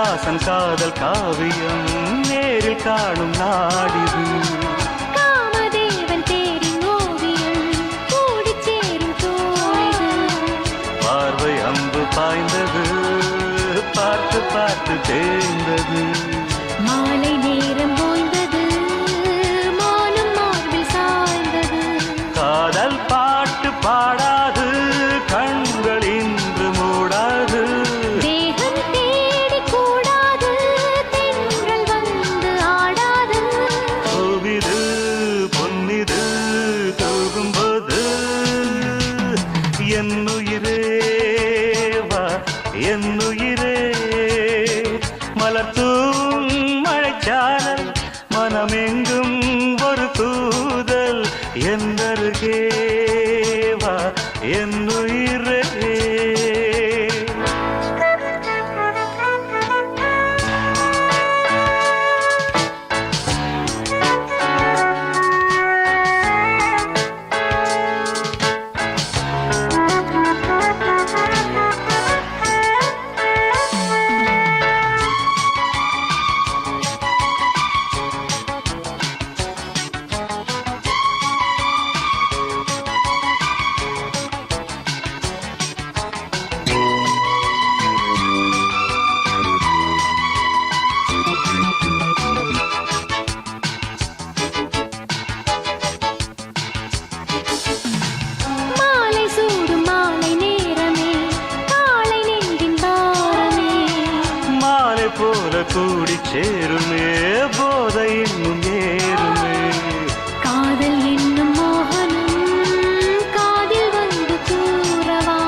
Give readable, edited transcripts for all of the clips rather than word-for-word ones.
கண்ணதாசன் காதல் காவியம் நேரில் காணும் நாடிது. காமதேவன் தேரின் ஓவியம் கூடி சேரும் தோழிது. பார்வை அம்பு பாய்ந்தது, பார்த்து பார்த்து தேய்ந்தது. மாலை நேரம் ஓய்ந்தது, மானும் மார்பில் சாய்ந்தது. காதல் பாட்டு பாடாது, கண்கள் இன்று மூடாது. தேகம் தேடி கூடாது, தென்றல் வந்து ஆடாது. பூவிது பொன்னிது தூகும்போது என்னுயிரே வா, என்னுயிரே. மலர்த்தூம் மழைச்சாரல் மனமெங்கும் ஒரு தூதல். என்னருகே வா, என்னுயிரே. மாலை சூடும் மாலை நேரமே, காலை நெஞ்சின் பாரமே. மாலை போல கூடி சேருமே, போதை இன்னும் ஏறுமே. காதல் என்னும் மோகனம் காதில் வந்து கூறவா.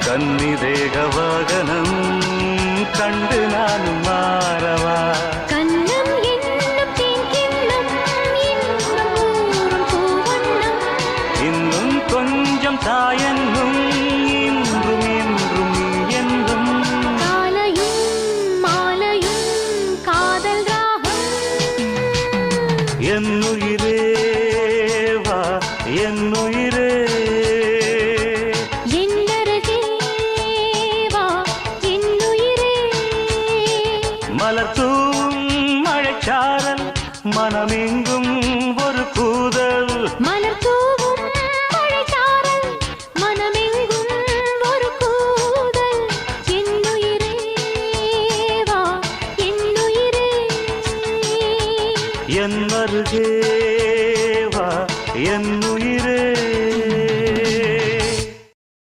கன்னி தேக வாகனம் கண்டு நானும் மாறவா. கண்ணம் என்னும் தேன்கிண்ணம் இன்னும் ஊறும் பூவண்ணம். இன்னும் கொஞ்சம் தாயென்னும் இன்றும் இன்றும் நீ என்றும். காலையும் மாலையும் காதல் ராகம். என்னுயிரே வா, என்னுயிரே. என்னருகே வா, என்னுயிரே. மலர்த்தூம் மழைச்சாரல் மனமெங்கும் ஒரு கூதல். மலர் தூவும் மழைச்சாரல் மனமெங்கும் ஒரு கூதல். என்னுயிரே வா, என்னுயிரே. என்னருகே வா, என்னுயிரே.